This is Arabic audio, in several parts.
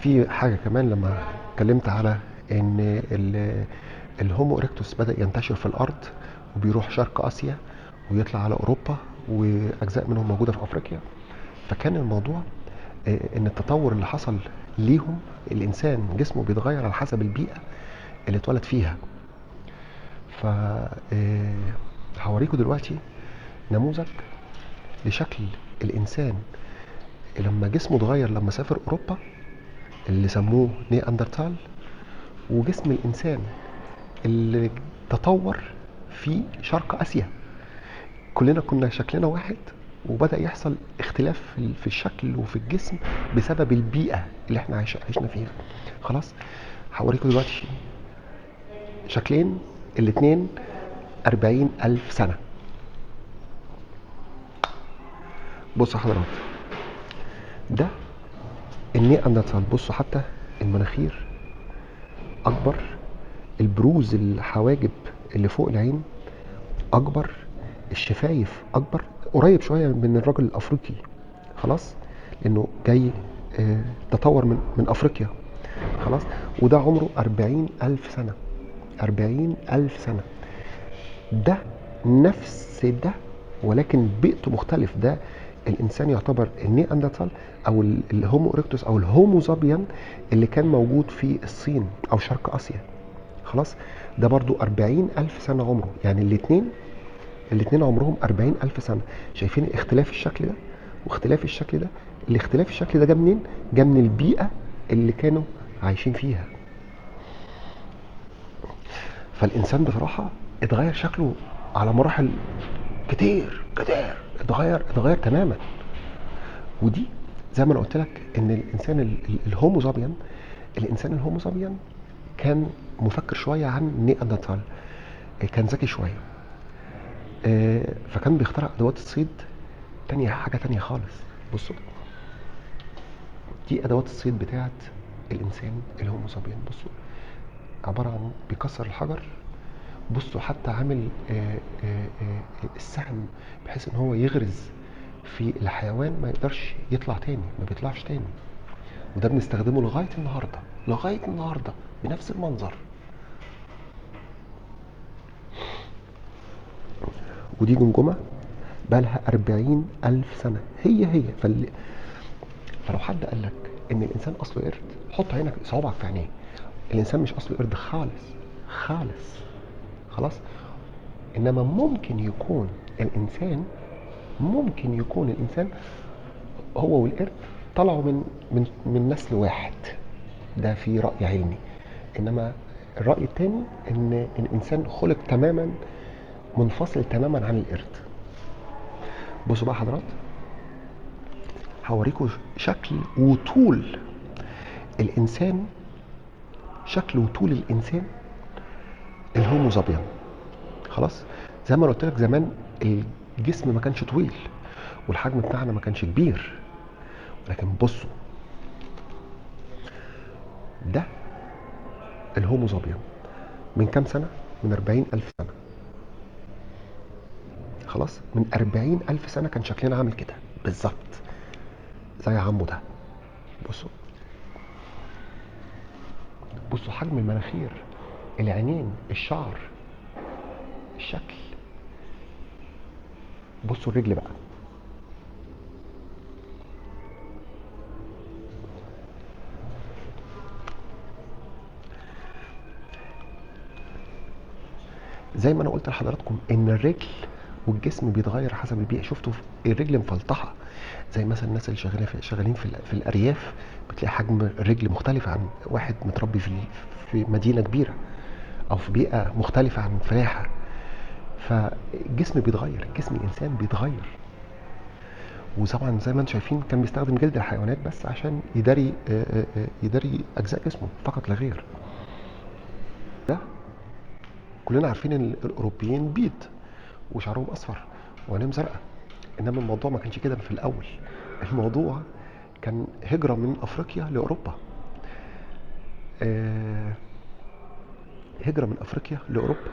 في حاجة كمان لما اتكلمت على ان الهومو اريكتوس بدأ ينتشر في الارض وبيروح شرق اسيا ويطلع على اوروبا واجزاء منهم موجودة في افريقيا. فكان الموضوع ان التطور اللي حصل ليهم، الانسان جسمه بيتغير على حسب البيئة اللي اتولد فيها. ف هوريكم دلوقتي نموذج لشكل الانسان لما جسمه اتغير لما سافر اوروبا، اللي سموه ني اندرتال، وجسم الانسان اللي تطور في شرق اسيا. كلنا كنا شكلنا واحد، وبدأ يحصل اختلاف في الشكل وفي الجسم بسبب البيئة اللي احنا عشنا فيها. خلاص، هوريكم دلوقتي شكلين، الاتنين 40,000 سنة. بصوا حضرات، ده الني اندرتال. بصوا حتى المناخير اكبر، البروز الحواجب اللي فوق العين اكبر، الشفايف اكبر، قريب شويه من الراجل الافريقي. خلاص، لانه جاي تطور من افريقيا. خلاص، وده عمره 40,000 سنه. 40,000 سنه. ده نفس ده، ولكن بيئته مختلف. ده الانسان يعتبر الني اندرتال او الهومو اريكتوس او الهومو زابيان اللي كان موجود في الصين او شرق اسيا. خلاص، ده برضو 40,000 سنه عمره. يعني الاثنين عمرهم 40,000 سنة. شايفين اختلاف الشكل ده واختلاف الشكل ده؟ الاختلاف الشكل ده جه منين؟ جه من البيئة اللي كانوا عايشين فيها. فالإنسان بصراحة اتغير شكله على مراحل كتير كتير، اتغير تماما. ودي زي ما انا قلت لك ان الانسان الهومو زابيان، الانسان الهومو زابيان كان مفكر شويه عن نياندرتال، كان ذكي شويه. فكان بيخترع ادوات الصيد تانية، حاجة تانية خالص. بصوا، دي ادوات الصيد بتاعت الانسان الهومو سابيان. بصوا، عبارة عن بيكسر الحجر. بصوا حتى عامل السهم بحيث ان هو يغرز في الحيوان ما يقدرش يطلع تاني، ما بيطلعش تاني. وده بنستخدمه لغاية النهاردة، لغاية النهاردة بنفس المنظر. ودي جمجمة بقالها 40,000 سنة هي. فلو حد قال لك ان الانسان اصله قرد، حط عينك صوابعك في عينيه. الانسان مش اصله قرد خالص خالص. خلاص، انما ممكن يكون الانسان هو والقرد طلعوا من نسل واحد. ده في راي علمي. انما الراي الثاني ان الانسان خلق تماما منفصل تماما عن القرد. بصوا بقى حضرات، هوريكم شكل وطول الانسان، شكل وطول الانسان الهومو زابيان. خلاص، زي ما قلت لك زمان الجسم ما كانش طويل والحجم بتاعنا ما كانش كبير. لكن بصوا، ده الهومو زابيان من كام سنة؟ من 40,000 سنة. خلاص، من 40,000 سنة كان شكلنا عامل كده بالظبط زي عمو ده. بصوا، بصوا حجم المناخير، العينين، الشعر، الشكل. بصوا الرجل بقى. زي ما انا قلت لحضراتكم ان الرجل والجسم بيتغير حسب البيئه. شفتوا الرجل مفلطحه، زي مثلا الناس اللي شغالين في الارياف، بتلاقي حجم الرجل مختلف عن واحد متربي في مدينه كبيره او في بيئه مختلفه عن فلاحه. فالجسم بيتغير، جسم الانسان بيتغير. وطبعا زي ما انتم شايفين كان بيستخدم جلد الحيوانات بس عشان يداري اجزاء جسمه فقط لا غير. ده كلنا عارفين ان الاوروبيين بيض وشعرهم اصفر وعينيهم زرقاء. انما الموضوع ما كانش كده في الاول. الموضوع كان هجرة من افريقيا لاوروبا. آه، هجرة من افريقيا لاوروبا.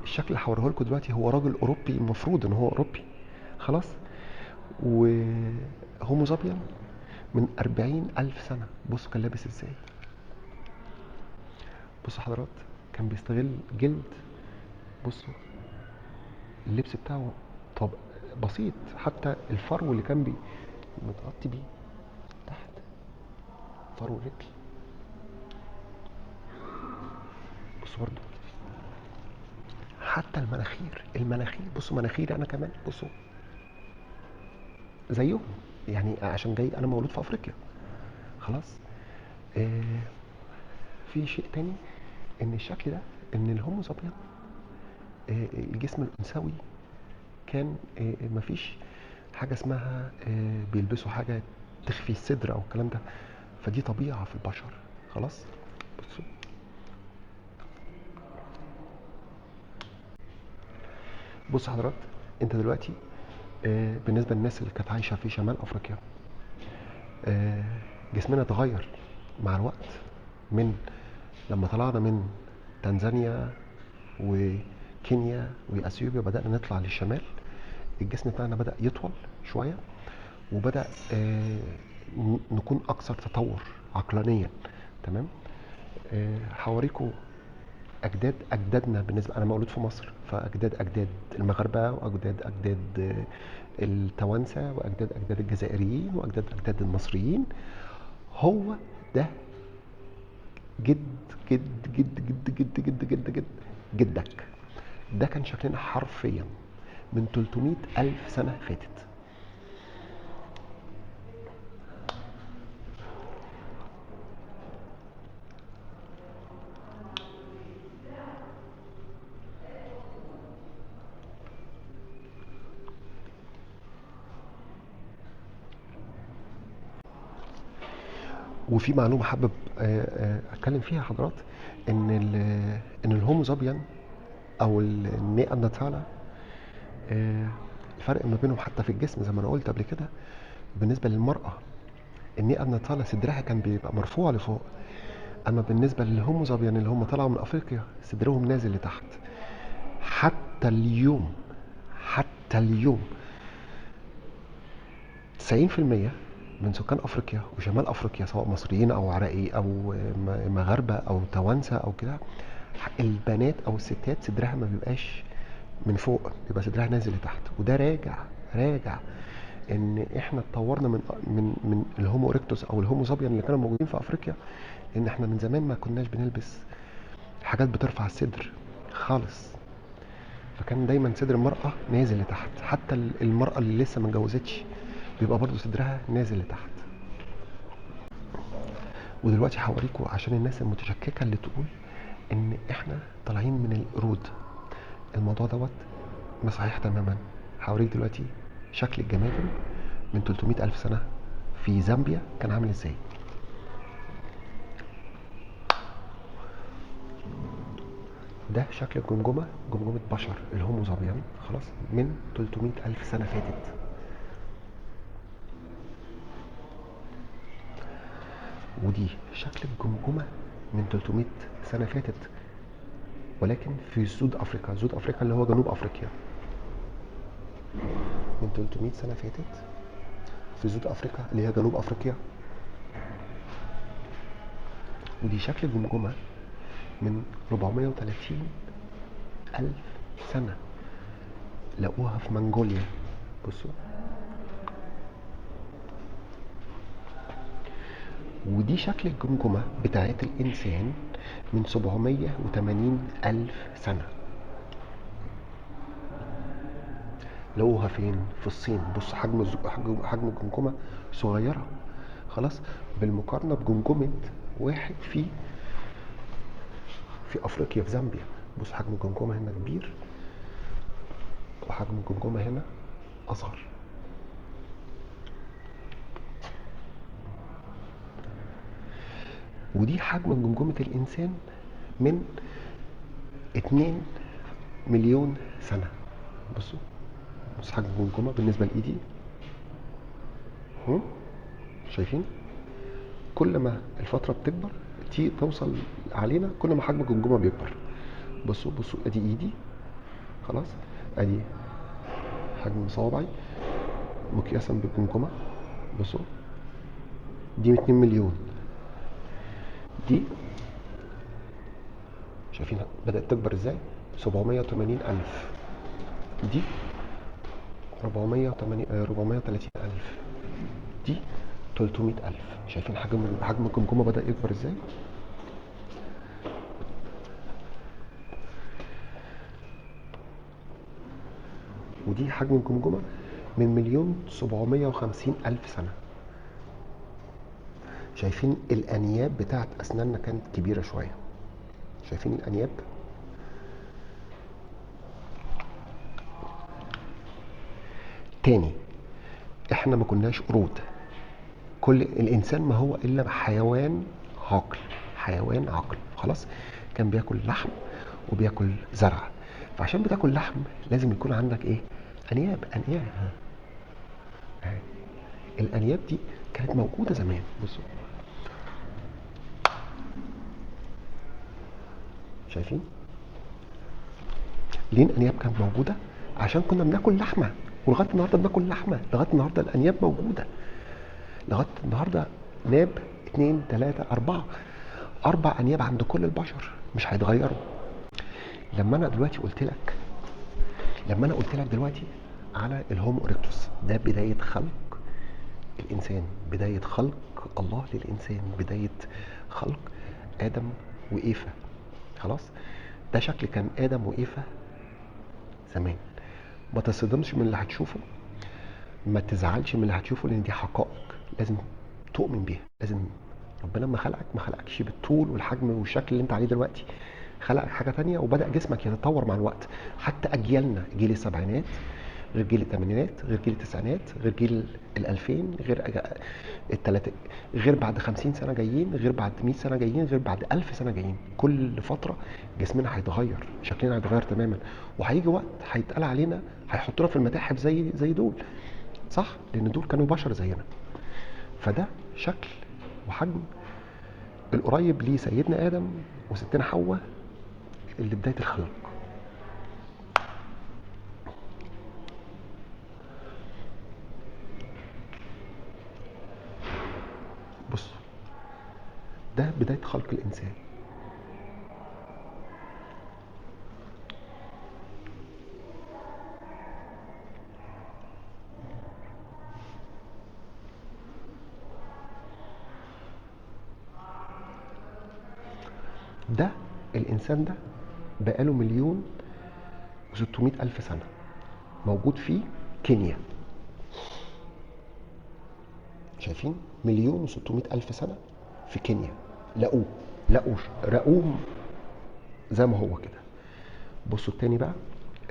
الشكل اللي هوريه لكم دلوقتي هو راجل اوروبي، المفروض ان هو اوروبي. خلاص، وهومو زابيان من 40,000 سنة. بصوا كان لابس ازاي. بصوا حضرات، كان بيستغل جلد. بصوا اللبس بتاعه طب بسيط، حتى الفرو اللي كان متغطي بيه تحت، فرو الرجل. بصوا برضو حتى المناخير بصوا مناخيري انا كمان، بصوا زيهم. يعني عشان جاي انا مولود في افريقيا خلاص. آه في شيء تاني، ان الشكل ده، ان الهومو سابيان الجسم الانثوي كان مفيش حاجه اسمها بيلبسوا حاجه تخفي الصدر او الكلام ده، فدي طبيعه في البشر خلاص. بصوا بص حضرات، انت دلوقتي بالنسبه للناس اللي كانت عايشه في شمال افريقيا، آه، جسمنا اتغير مع الوقت. من لما طلعنا من تنزانيا وكينيا واثيوبيا بدأنا نطلع للشمال، الجسم بتاعنا بدأ يطول شوية، وبدأ نكون أكثر تطور عقلانيا. تمام. هوريكم أجدادنا. بالنسبة أنا مولود في مصر، فأجداد المغاربة، وأجداد التوانسة، وأجداد الجزائريين، وأجداد المصريين. هو ده جد جد جد جد جد جد جد جد جدك. ده كان شكلنا حرفيا من 300 ألف سنة فاتت. وفي معلومة حابب أتكلم فيها حضرات، إن إن الهومو سابيان أو النياندرتالا، الفرق ما بينهم حتى في الجسم زي ما أنا قلت قبل كده. بالنسبة للمرأة، النياندرتالا صدرها كان بيبقى مرفوع لفوق، أما بالنسبة للهومو سابيان اللي هم طلعوا من أفريقيا صدرهم نازل لتحت. حتى اليوم، حتى اليوم 90% من سكان افريقيا وشمال افريقيا، سواء مصريين او عراقي او مغاربه او توانسه او كده، البنات او الستات صدرها ما بيبقاش من فوق، بيبقى صدرها نازل لتحت. وده راجع ان احنا اتطورنا من الهومو اريكتوس او الهومو سابيان اللي كانوا موجودين في افريقيا، ان احنا من زمان ما كناش بنلبس حاجات بترفع الصدر خالص. فكان دايما صدر المرأة نازل لتحت، حتى المرأة اللي لسه ما اتجوزتش بيبقى برضو صدرها نازل لتحت. ودلوقتي هوريكم عشان الناس المتشككة اللي تقول ان احنا طالعين من القرود، الموضوع دوت مش صحيح تماما. هوريك دلوقتي شكل الجماجم من 300 ألف سنة في زامبيا كان عامل ازاي. ده شكل جمجمة بشر الهومو سابيان خلاص من 300 ألف سنة فاتت. ودي شكل الجمجمة من 300 سنة فاتت، ولكن في سود افريقيا اللي هو جنوب افريقيا من 300 سنة فاتت. في سود افريقيا اللي هي جنوب افريقيا. ودي شكل الجمجمة من 430 ألف سنة، لقوها في منغوليا. بصوا. ودي شكل الجمجمة بتاعت الإنسان من 780 ألف سنة، لقوها فين؟ في الصين. بص حجم الجمجمة صغيرة خلاص، بالمقارنة بجمجمة واحد في أفريقيا في زامبيا. بص حجم الجمجمة هنا كبير، وحجم الجمجمة هنا أصغر. ودي حجم جمجمة الإنسان من 2 مليون سنة. بصوا، بص حجم الجمجمة بالنسبة لإيدي. شايفين؟ كل ما الفترة بتكبر توصل علينا، كل ما حجم الجمجمة بيكبر. بصوا ادي ايدي خلاص، ادي حجم صوابعي مقياسا بالجمجمة. بصوا دي 2 مليون. دي شايفين بدأت تكبر ازاي؟ 780 ألف. دي 430 ألف. دي 300 ألف. شايفين حجم الجمجمة بدأ يكبر ازاي؟ ودي حجم الجمجمة من 1,750,000 سنة. شايفين الأنياب بتاعت أسناننا كانت كبيرة شوية. شايفين الأنياب؟ تاني، احنا ما كناش قرود. كل الانسان ما هو الا حيوان عاقل. حيوان عاقل خلاص. كان بياكل لحم وبياكل زرع. فعشان بتاكل لحم لازم يكون عندك ايه؟ انياب. أهي. الانياب دي كانت موجوده زمان. بصوا، شايفين ليه الانياب كانت موجوده؟ عشان كنا بناكل لحمه، ولغايه النهارده بناكل لحمه. لغايه النهارده الانياب موجوده. لغايه النهارده ناب 2 3 4. 4 انياب عند كل البشر مش هيتغيروا. لما انا قلت لك دلوقتي على الهومو اريكتوس، ده بدايه خلق الانسان، بدايه خلق الله للانسان، بدايه خلق ادم وايفا. خلاص، ده شكل كان ادم وايفا زمان. ما تصدمش من اللي هتشوفه، ما تزعلش من اللي هتشوفه، لان دي حقائق لازم تؤمن بيها. لازم ربنا لما خلقك ما خلقكش بالطول والحجم والشكل اللي انت عليه دلوقتي. خلقك حاجه تانية، وبدا جسمك يتطور مع الوقت. حتى اجيالنا، جيل السبعينات غير جيل الثمانينات، غير جيل التسعينات، غير جيل ال2000، التلاتة، غير بعد 50 سنه جايين، غير بعد 100 سنه جايين، غير بعد 1000 سنه جايين. كل فتره جسمنا هيتغير، شكلنا هيتغير تماما. وهيجي وقت هيتقال علينا، هيحطونا في المتاحف زي دول، صح؟ لان دول كانوا بشر زينا. فده شكل وحجم القريب ليه سيدنا ادم وستنا حواء اللي بدايه الخلق. بص، ده بدايه خلق الانسان. ده الانسان ده بقاله 1,600,000 سنه موجود في كينيا. شايفين 1,600,000 سنه في كينيا. لقوه رقوه زي ما هو كده. بصوا التاني بقى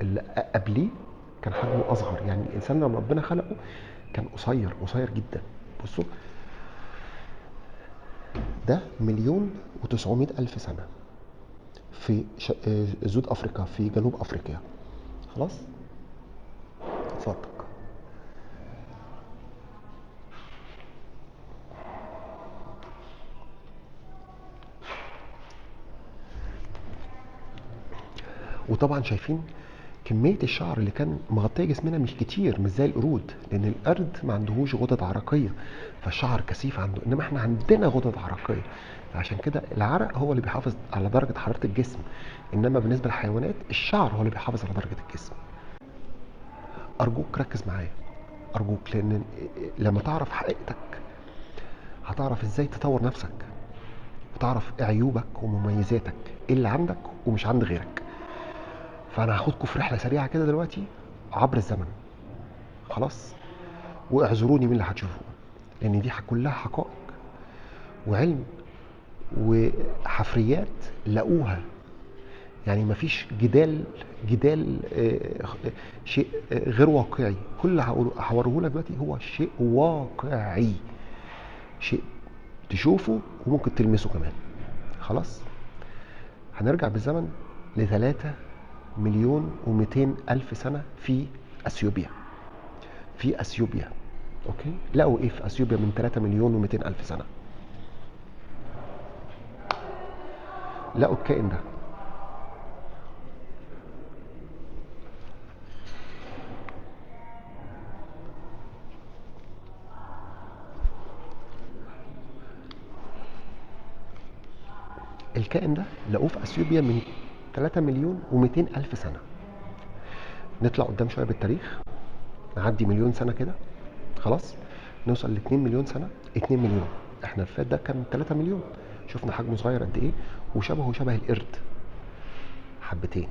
اللي قبليه كان حجمه اصغر. يعني الانسان لما ربنا خلقه كان قصير جدا. بصوا، ده 1,900,000 سنه في زود افريقيا، في جنوب افريقيا. خلاص، اتفضل. وطبعا شايفين كميه الشعر اللي كان مغطيه جسمنا مش كتير، مش زي القرود، لان القرد ما عندهوش غدد عرقيه، فالشعر كثيف عنده. انما احنا عندنا غدد عرقيه، عشان كده العرق هو اللي بيحافظ على درجه حراره الجسم. انما بالنسبه للحيوانات الشعر هو اللي بيحافظ على درجه الجسم. ارجوك ركز معايا، ارجوك، لان لما تعرف حقيقتك هتعرف ازاي تطور نفسك، وتعرف ايه عيوبك ومميزاتك، ايه اللي عندك ومش عند غيرك. فانا هاخدكم في رحله سريعه كده دلوقتي عبر الزمن. خلاص، واعذروني من اللي هتشوفوه، لان دي كلها حقائق وعلم وحفريات لقوها. يعني مفيش جدال شيء غير واقعي. كل اللي هوريه لك دلوقتي هو شيء واقعي، شيء تشوفه وممكن تلمسه كمان. خلاص، هنرجع بالزمن ل3,200,000 سنة في أثيوبيا. اوكي، لقوا ايه في اثيوبيا من 3,200,000 سنة؟ لقوا الكائن ده. الكائن ده لقوه في اثيوبيا من 3 مليون و200 الف سنه. نطلع قدام شويه بالتاريخ، نعدي مليون سنه كده، خلاص نوصل ل 2 مليون سنه. 2 مليون، احنا اللي فات ده كان 3 مليون. شفنا حجمه صغير قد ايه، وشبهه شبه القرد حبتين.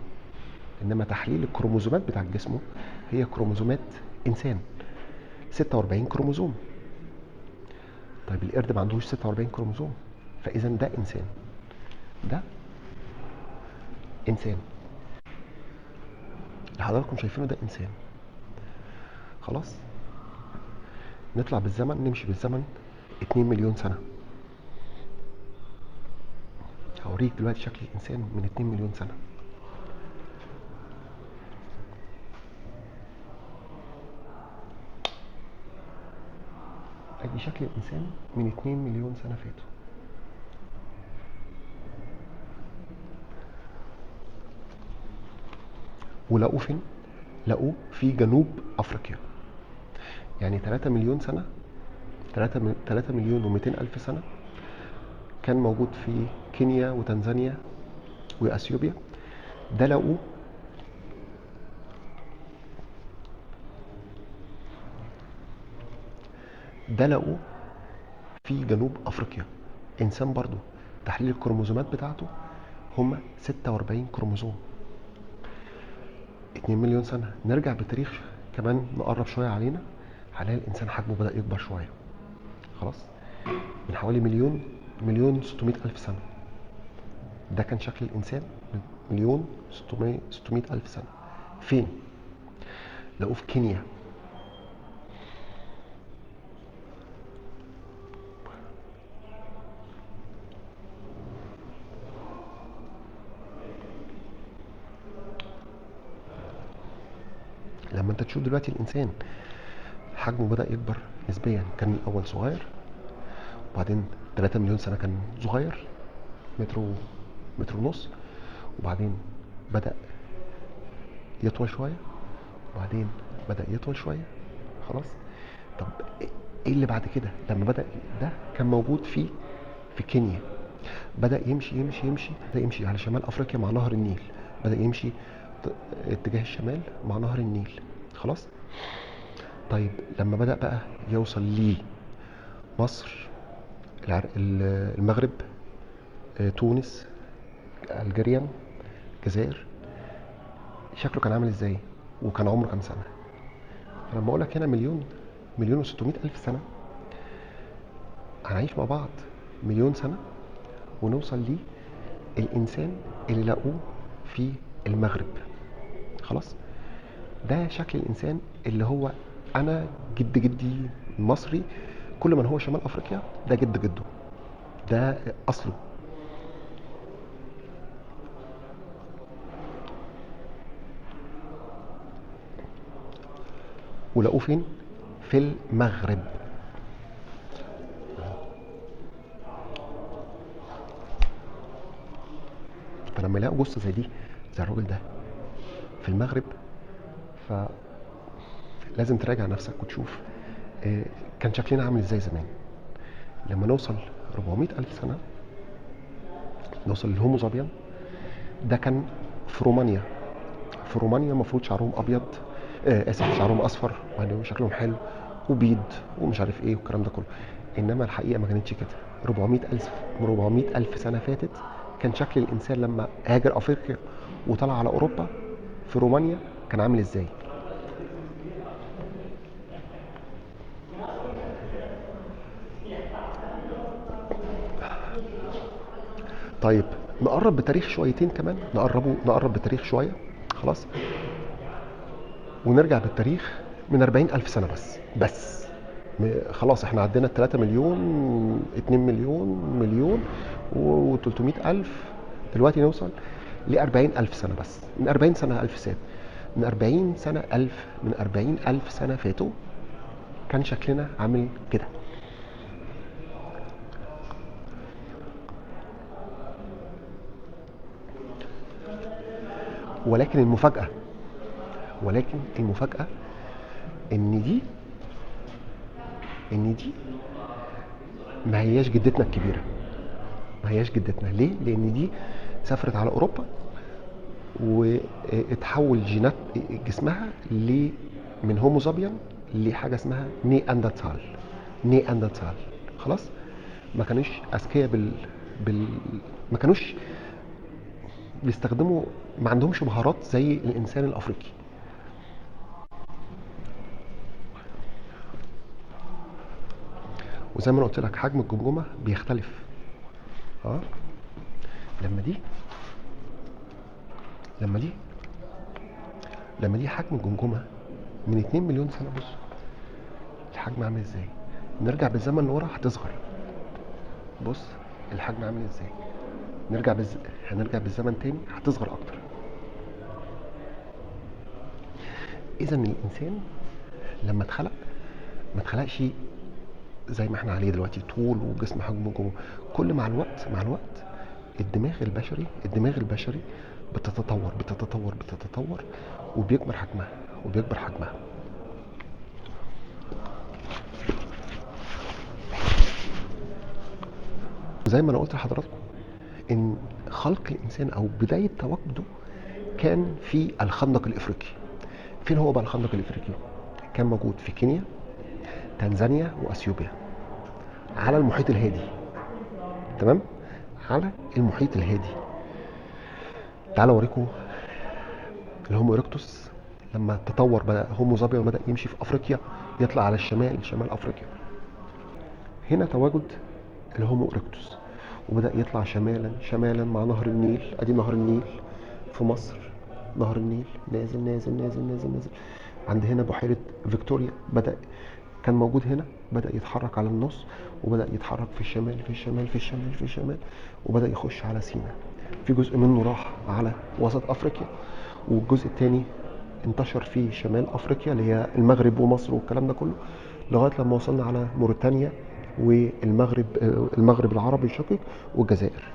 انما تحليل الكروموزومات بتاع جسمه هي كروموزومات انسان، 46 كروموزوم. طيب القرد ما عندهوش 46 كروموزوم، فاذا ده انسان، ده انسان اللي حضراتكم شايفينه ده انسان. خلاص نطلع بالزمن، نمشي بالزمن 2 مليون سنه. هوريك دلوقتي شكل الانسان من 2 مليون سنه. ادي شكل الانسان من 2 مليون سنه فاتوا. ولقوه فين؟ لقوه في جنوب افريقيا. يعني 3 مليون سنه، 3 مليون و200 الف سنه كان موجود في كينيا وتنزانيا واثيوبيا. ده لقوه في جنوب افريقيا. انسان برضو، تحليل الكروموزومات بتاعته هم 46 كروموزوم. 2 مليون سنه. نرجع بالتاريخ كمان، نقرب شويه علينا، هنلاقي الانسان حجمه بدا يكبر شويه. خلاص من حوالي مليون 600 الف سنه. ده كان شكل الانسان من مليون 600 الف سنه. فين؟ لقوه في كينيا. لما انت تشوف دلوقتي الانسان حجمه بدا يكبر نسبيا، كان الاول صغير، وبعدين 3 مليون سنه كان صغير، متر ونص، وبعدين بدا يطول شويه، وبعدين بدا يطول شويه. خلاص. طب ايه اللي بعد كده؟ لما بدا ده كان موجود في كينيا، بدا يمشي يمشي يمشي، بدا يمشي على شمال افريقيا مع نهر النيل، بدا يمشي اتجاه الشمال مع نهر النيل. خلاص. طيب لما بدا بقى يوصل لمصر، المغرب، تونس، الجيريا، الجزائر، شكله كان عامل ازاي؟ وكان عمره كام سنه؟ فلما اقول لك هنا مليون و600 الف سنه، هنعيش مع بعض مليون سنه ونوصل للانسان اللي لقوه في المغرب. خلاص. ده شكل الانسان اللي هو انا جد جدي مصري، كل من هو شمال افريقيا ده جد جده، ده اصله. ولقوه فين؟ في المغرب. فلما يلاقوا جثه زي دي، زي الراجل ده في المغرب، فلازم تراجع نفسك وتشوف كان شكلنا عامل ازاي زمان. لما نوصل 400 الف سنه، نوصل للهومو سابيان. ده كان في رومانيا. في رومانيا المفروض شعرهم ابيض، اسف، شعرهم اصفر، وعندهم شكلهم حلو وبيض ومش عارف ايه والكلام ده كله. انما الحقيقه ما كانتش كده. 400 الف سنه فاتت كان شكل الانسان لما هاجر افريقيا وطلع على اوروبا في رومانيا كان عامل ازاي. طيب نقرب بتاريخ شويتين كمان، نقرب بتاريخ شويه. خلاص. ونرجع بالتاريخ من 40 الف سنه بس. خلاص احنا عدينا 3 مليون، 2 مليون، مليون و300 الف. دلوقتي نوصل ل 40 الف سنه بس. من 40 سنه الف سنه، من 40 الف سنه فاتوا كان شكلنا عامل كده. ولكن المفاجاه ان دي ما هياش جدتنا الكبيره. ما هياش جدتنا. ليه؟ لان دي سافرت على اوروبا واتحول جينات جسمها من هومو سابيان لحاجه اسمها ني اندرتال. ني اندرتال. خلاص. ما كانوش اذكياء بال ما كانوش بيستخدموا، ما عندهمش مهارات زي الانسان الافريقي. وزي ما انا قلت لك حجم الجمجمه بيختلف. اه لما دي لما دي لما دي حجم الجمجمه من 2 مليون سنه. بص الحجم عامل ازاي. نرجع بالزمن لورا هتصغر. بص الحجم عامل ازاي. هنرجع بالزمن تاني هتصغر اكتر. اذا الانسان لما اتخلق ما اتخلقش زي ما احنا عليه دلوقتي طول وجسم حجمه جوه. كل مع الوقت الدماغ البشري بتتطور وبيكبر حجمها. زي ما انا قلت لحضراتكم ان خلق الانسان او بدايه تواجده كان في الخندق الافريقي. فين هو بقى الخندق الافريقي؟ كان موجود في كينيا، تنزانيا، واثيوبيا، على المحيط الهادي. تمام، على المحيط الهادي. تعالوا اوريكم الهومو ايركتوس لما تطور بقى هومو سابيان وبدا يمشي في افريقيا، يطلع على شمال افريقيا. هنا تواجد الهومو ايركتوس وبدا يطلع شمالا مع نهر النيل. ادي نهر النيل في مصر. نهر النيل نازل نازل نازل نازل نازل عند هنا بحيره فيكتوريا. كان موجود هنا، بدا يتحرك على النص وبدا يتحرك في الشمال وبدا يخش على سيناء. في جزء منه راح على وسط افريقيا، والجزء الثاني انتشر في شمال افريقيا اللي هي المغرب ومصر والكلام ده كله، لغايه لما وصلنا على موريتانيا والمغرب، المغرب العربي الشقيق والجزائر.